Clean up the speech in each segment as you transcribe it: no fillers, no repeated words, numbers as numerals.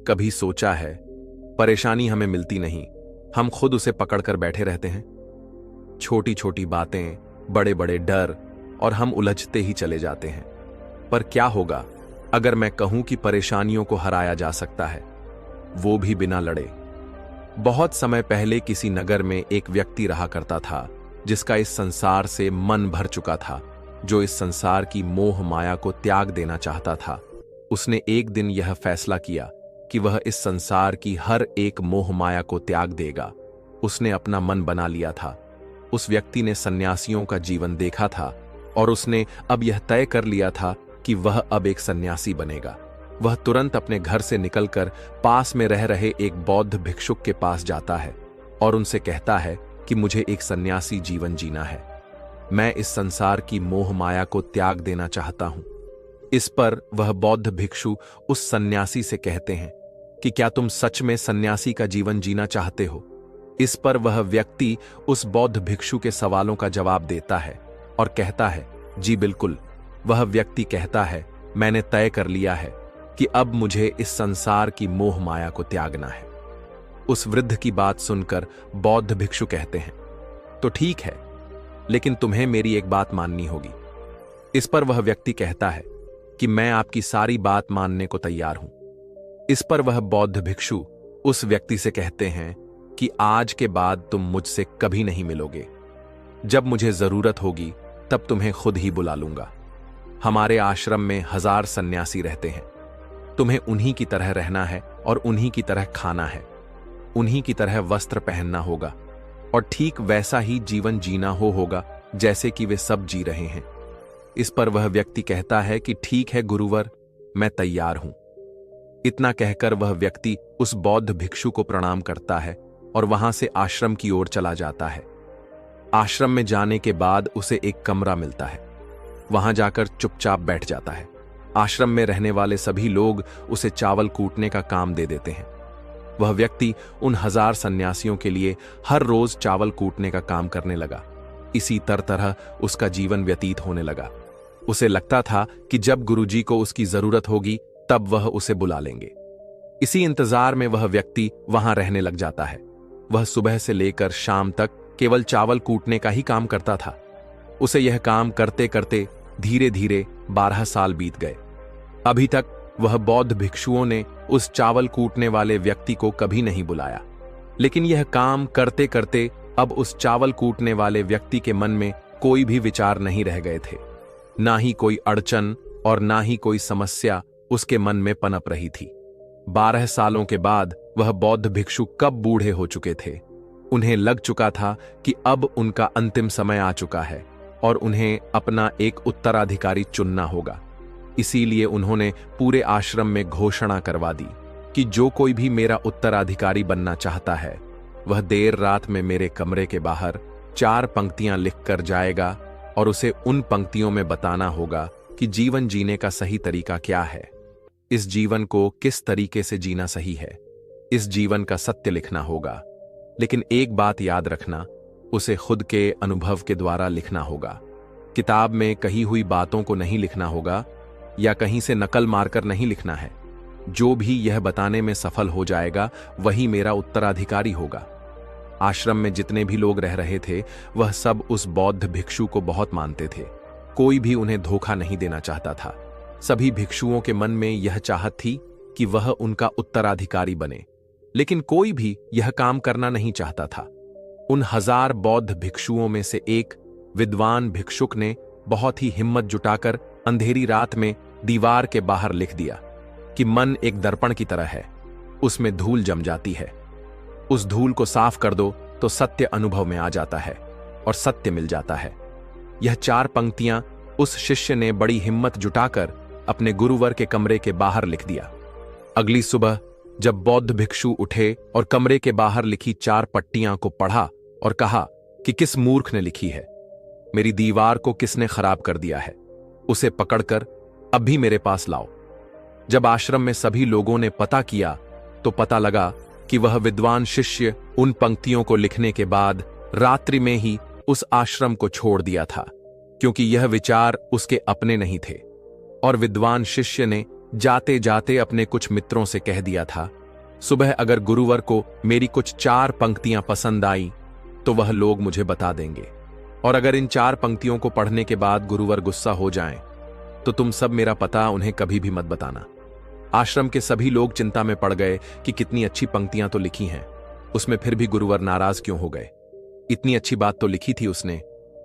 कभी सोचा है, परेशानी हमें मिलती नहीं, हम खुद उसे पकड़कर बैठे रहते हैं। छोटी छोटी बातें, बड़े बड़े डर, और हम उलझते ही चले जाते हैं। पर क्या होगा अगर मैं कहूं कि परेशानियों को हराया जा सकता है, वो भी बिना लड़े। बहुत समय पहले किसी नगर में एक व्यक्ति रहा करता था जिसका इस संसार से मन भर चुका था, जो इस संसार की मोह माया को त्याग देना चाहता था। उसने एक दिन यह फैसला किया कि वह इस संसार की हर एक मोह माया को त्याग देगा। उसने अपना मन बना लिया था। उस व्यक्ति ने सन्यासियों का जीवन देखा था और उसने अब यह तय कर लिया था कि वह अब एक सन्यासी बनेगा। वह तुरंत अपने घर से निकलकर पास में रह रहे एक बौद्ध भिक्षुक के पास जाता है और उनसे कहता है कि मुझे एक सन्यासी जीवन जीना है। मैं इस संसार की मोह माया को त्याग देना चाहता हूं। इस पर वह बौद्ध भिक्षु उस सन्यासी से कहते हैं कि क्या तुम सच में सन्यासी का जीवन जीना चाहते हो? इस पर वह व्यक्ति उस बौद्ध भिक्षु के सवालों का जवाब देता है और कहता है, जी बिल्कुल। वह व्यक्ति कहता है, मैंने तय कर लिया है कि अब मुझे इस संसार की मोह माया को त्यागना है। उस वृद्ध की बात सुनकर बौद्ध भिक्षु कहते हैं, तो ठीक है, लेकिन तुम्हें मेरी एक बात माननी होगी। इस पर वह व्यक्ति कहता है कि मैं आपकी सारी बात मानने को तैयार हूं। इस पर वह बौद्ध भिक्षु उस व्यक्ति से कहते हैं कि आज के बाद तुम मुझसे कभी नहीं मिलोगे। जब मुझे जरूरत होगी तब तुम्हें खुद ही बुला लूंगा। हमारे आश्रम में 1000 सन्यासी रहते हैं। तुम्हें उन्हीं की तरह रहना है और उन्हीं की तरह खाना है, उन्हीं की तरह वस्त्र पहनना होगा और ठीक वैसा ही जीवन जीना होगा जैसे कि वे सब जी रहे हैं। इस पर वह व्यक्ति कहता है कि ठीक है गुरुवर, मैं तैयार हूं। इतना कहकर वह व्यक्ति उस बौद्ध भिक्षु को प्रणाम करता है और वहां से आश्रम की ओर चला जाता है। आश्रम में जाने के बाद उसे एक कमरा मिलता है। वहां जाकर चुपचाप बैठ जाता है। आश्रम में रहने वाले सभी लोग उसे चावल कूटने का काम दे देते हैं। वह व्यक्ति उन 1000 सन्यासियों के लिए हर रोज चावल कूटने का काम करने लगा। इसी तरह उसका जीवन व्यतीत होने लगा। उसे लगता था कि जब गुरुजी को उसकी जरूरत होगी तब वह उसे बुला लेंगे। इसी इंतजार में वह व्यक्ति वहां रहने लग जाता है। वह सुबह से लेकर शाम तक केवल चावल कूटने का ही काम करता था। उसे यह काम करते करते धीरे धीरे 12 साल बीत गए। अभी तक वह बौद्ध भिक्षुओं ने उस चावल कूटने वाले व्यक्ति को कभी नहीं बुलाया। लेकिन यह काम करते करते अब उस चावल कूटने वाले व्यक्ति के मन में कोई भी विचार नहीं रह गए थे। ना ही कोई अड़चन और ना ही कोई समस्या उसके मन में पनप रही थी। 12 सालों के बाद वह बौद्ध भिक्षु कब बूढ़े हो चुके थे। उन्हें लग चुका था कि अब उनका अंतिम समय आ चुका है और उन्हें अपना एक उत्तराधिकारी चुनना होगा। इसीलिए उन्होंने पूरे आश्रम में घोषणा करवा दी कि जो कोई भी मेरा उत्तराधिकारी बनना चाहता है वह देर रात में मेरे कमरे के बाहर 4 पंक्तियां लिखकर जाएगा और उसे उन पंक्तियों में बताना होगा कि जीवन जीने का सही तरीका क्या है, इस जीवन को किस तरीके से जीना सही है। इस जीवन का सत्य लिखना होगा। लेकिन एक बात याद रखना, उसे खुद के अनुभव के द्वारा लिखना होगा। किताब में कही हुई बातों को नहीं लिखना होगा या कहीं से नकल मारकर नहीं लिखना है। जो भी यह बताने में सफल हो जाएगा वही मेरा उत्तराधिकारी होगा। आश्रम में जितने भी लोग रह रहे थे वह सब उस बौद्ध भिक्षु को बहुत मानते थे। कोई भी उन्हें धोखा नहीं देना चाहता था। सभी भिक्षुओं के मन में यह चाहत थी कि वह उनका उत्तराधिकारी बने, लेकिन कोई भी यह काम करना नहीं चाहता था। उन 1000 बौद्ध भिक्षुओं में से एक विद्वान भिक्षुक ने बहुत ही हिम्मत जुटाकर अंधेरी रात में दीवार के बाहर लिख दिया कि मन एक दर्पण की तरह है, उसमें धूल जम जाती है। उस धूल को साफ कर दो तो सत्य अनुभव में आ जाता है और सत्य मिल जाता है। यह 4 पंक्तियां उस शिष्य ने बड़ी हिम्मत जुटाकर अपने गुरुवर के कमरे के बाहर लिख दिया। अगली सुबह जब बौद्ध भिक्षु उठे और कमरे के बाहर लिखी 4 पट्टियां को पढ़ा और कहा कि किस मूर्ख ने लिखी है, मेरी दीवार को किसने खराब कर दिया है, उसे पकड़कर अब भी मेरे पास लाओ। जब आश्रम में सभी लोगों ने पता किया तो पता लगा कि वह विद्वान शिष्य उन पंक्तियों को लिखने के बाद रात्रि में ही उस आश्रम को छोड़ दिया था, क्योंकि यह विचार उसके अपने नहीं थे। और विद्वान शिष्य ने जाते जाते अपने कुछ मित्रों से कह दिया था सुबह अगर गुरुवर को मेरी कुछ 4 पंक्तियां पसंद आई तो वह लोग मुझे बता देंगे, और अगर इन 4 पंक्तियों को पढ़ने के बाद गुरुवर गुस्सा हो जाएं, तो तुम सब मेरा पता उन्हें कभी भी मत बताना। आश्रम के सभी लोग चिंता में पड़ गए कि कितनी अच्छी पंक्तियां तो लिखी हैं, उसमें फिर भी गुरुवर नाराज क्यों हो गए। इतनी अच्छी बात तो लिखी थी उसने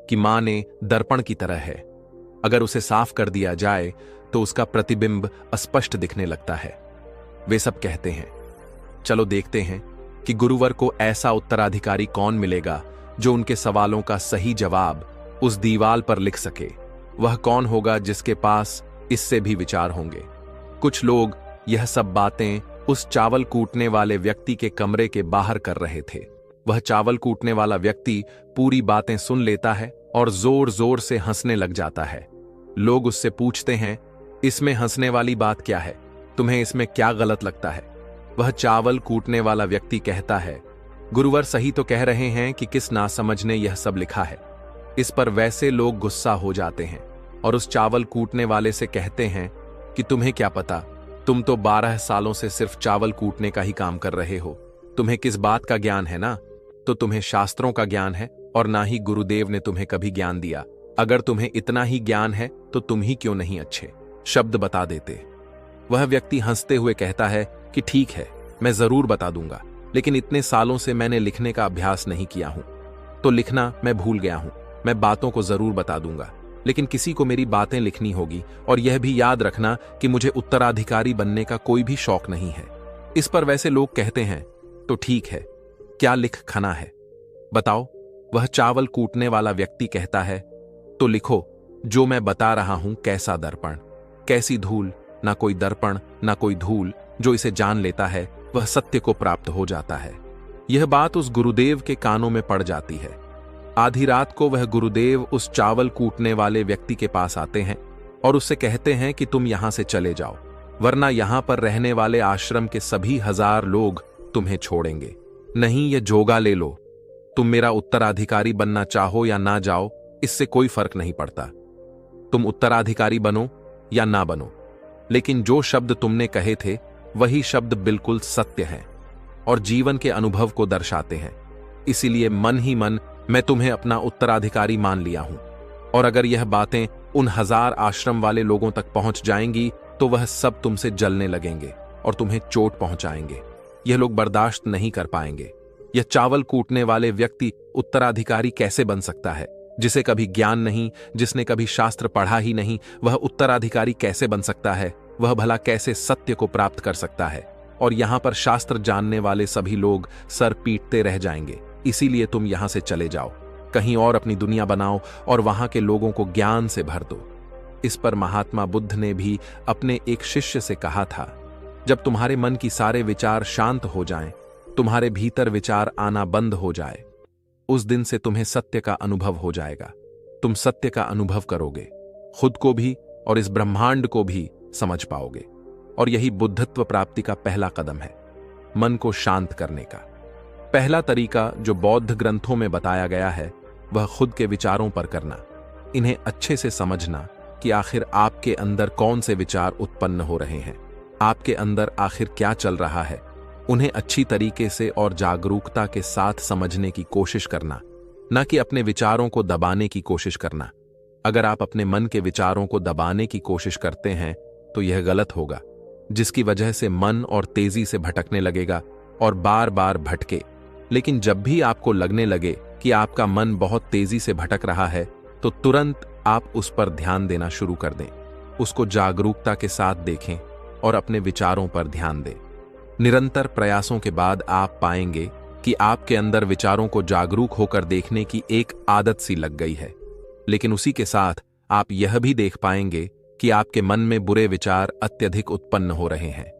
कि मां ने दर्पण की तरह है, अगर उसे साफ कर दिया जाए तो उसका प्रतिबिंब अस्पष्ट दिखने लगता है। वे सब कहते हैं, चलो देखते हैं कि गुरुवर को ऐसा उत्तराधिकारी कौन मिलेगा जो उनके सवालों का सही जवाब उस दीवाल पर लिख सके। वह कौन होगा जिसके पास इससे भी विचार होंगे। कुछ लोग यह सब बातें उस चावल कूटने वाले व्यक्ति के कमरे के बाहर कर रहे थे। वह चावल कूटने वाला व्यक्ति पूरी बातें सुन लेता है और जोर जोर से हंसने लग जाता है। लोग उससे पूछते हैं, इसमें हंसने वाली बात क्या है? तुम्हें इसमें क्या गलत लगता है? वह चावल कूटने वाला व्यक्ति कहता है, गुरुवर सही तो कह रहे हैं कि किस नासमझ ने यह सब लिखा है। इस पर वैसे लोग गुस्सा हो जाते हैं और उस चावल कूटने वाले से कहते हैं कि तुम्हें क्या पता, तुम तो 12 सालों से सिर्फ चावल कूटने का ही काम कर रहे हो। तुम्हें किस बात का ज्ञान है ना? तो तुम्हें शास्त्रों का ज्ञान है, और ना ही गुरुदेव ने तुम्हें कभी ज्ञान दिया। अगर तुम्हें इतना ही ज्ञान है तो तुम ही क्यों नहीं अच्छे शब्द बता देते। वह व्यक्ति हंसते हुए कहता है कि ठीक है, मैं जरूर बता दूंगा, लेकिन इतने सालों से मैंने लिखने का अभ्यास नहीं किया हूं, तो लिखना मैं भूल गया हूं। मैं बातों को जरूर बता दूंगा, लेकिन किसी को मेरी बातें लिखनी होगी, और यह भी याद रखना कि मुझे उत्तराधिकारी बनने का कोई भी शौक नहीं है। इस पर वैसे लोग कहते हैं, तो ठीक है, क्या लिख खाना है बताओ। वह चावल कूटने वाला व्यक्ति कहता है, तो लिखो जो मैं बता रहा हूं, कैसा दर्पण, कैसी धूल। ना कोई दर्पण ना कोई धूल, जो इसे जान लेता है वह सत्य को प्राप्त हो जाता है। यह बात उस गुरुदेव के कानों में पड़ जाती है। आधी रात को वह गुरुदेव उस चावल कूटने वाले व्यक्ति के पास आते हैं और उससे कहते हैं कि तुम यहां से चले जाओ, वरना यहां पर रहने वाले आश्रम के सभी 1000 लोग तुम्हें छोड़ेंगे। नहीं, यह जोगा ले लो, तुम मेरा उत्तराधिकारी बनना चाहो या ना जाओ, इससे कोई फर्क नहीं पड़ता। तुम उत्तराधिकारी बनो या ना बनो, लेकिन जो शब्द तुमने कहे थे वही शब्द बिल्कुल सत्य हैं और जीवन के अनुभव को दर्शाते हैं। इसीलिए मन ही मन मैं तुम्हें अपना उत्तराधिकारी मान लिया हूं, और अगर यह बातें उन 1000 आश्रम वाले लोगों तक पहुंच जाएंगी तो वह सब तुमसे जलने लगेंगे और तुम्हें चोट पहुंचाएंगे। यह लोग बर्दाश्त नहीं कर पाएंगे। यह चावल कूटने वाले व्यक्ति उत्तराधिकारी कैसे बन सकता है? जिसे कभी ज्ञान नहीं, जिसने कभी शास्त्र पढ़ा ही नहीं, वह उत्तराधिकारी कैसे बन सकता है? वह भला कैसे सत्य को प्राप्त कर सकता है? और यहां पर शास्त्र जानने वाले सभी लोग सर पीटते रह जाएंगे। इसीलिए तुम यहां से चले जाओ, कहीं और अपनी दुनिया बनाओ और वहां के लोगों को ज्ञान से भर दो। इस पर महात्मा बुद्ध ने भी अपने एक शिष्य से कहा था, जब तुम्हारे मन की सारे विचार शांत हो जाएं, तुम्हारे भीतर विचार आना बंद हो जाए, उस दिन से तुम्हें सत्य का अनुभव हो जाएगा। तुम सत्य का अनुभव करोगे, खुद को भी और इस ब्रह्मांड को भी समझ पाओगे। और यही बुद्धत्व प्राप्ति का पहला कदम है, मन को शांत करने का। पहला तरीका जो बौद्ध ग्रंथों में बताया गया है वह खुद के विचारों पर करना, इन्हें अच्छे से समझना कि आखिर आपके अंदर कौन से विचार उत्पन्न हो रहे हैं, आपके अंदर आखिर क्या चल रहा है। उन्हें अच्छी तरीके से और जागरूकता के साथ समझने की कोशिश करना, न कि अपने विचारों को दबाने की कोशिश करना। अगर आप अपने मन के विचारों को दबाने की कोशिश करते हैं तो यह गलत होगा, जिसकी वजह से मन और तेजी से भटकने लगेगा और बार बार भटके। लेकिन जब भी आपको लगने लगे कि आपका मन बहुत तेजी से भटक रहा है तो तुरंत आप उस पर ध्यान देना शुरू कर दें, उसको जागरूकता के साथ देखें और अपने विचारों पर ध्यान दें। निरंतर प्रयासों के बाद आप पाएंगे कि आपके अंदर विचारों को जागरूक होकर देखने की एक आदत सी लग गई है। लेकिन उसी के साथ आप यह भी देख पाएंगे कि आपके मन में बुरे विचार अत्यधिक उत्पन्न हो रहे हैं।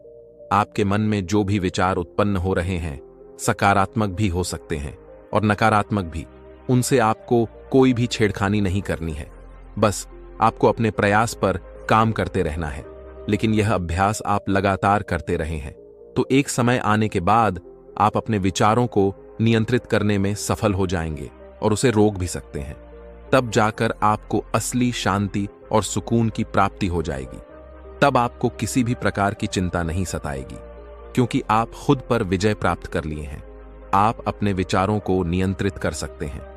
आपके मन में जो भी विचार उत्पन्न हो रहे हैं सकारात्मक भी हो सकते हैं और नकारात्मक भी। उनसे आपको कोई भी छेड़खानी नहीं करनी है, बस आपको अपने प्रयास पर काम करते रहना है। लेकिन यह अभ्यास आप लगातार करते रहे हैं तो एक समय आने के बाद आप अपने विचारों को नियंत्रित करने में सफल हो जाएंगे और उसे रोक भी सकते हैं। तब जाकर आपको असली शांति और सुकून की प्राप्ति हो जाएगी। तब आपको किसी भी प्रकार की चिंता नहीं सताएगी। क्योंकि आप खुद पर विजय प्राप्त कर लिए हैं। आप अपने विचारों को नियंत्रित कर सकते हैं।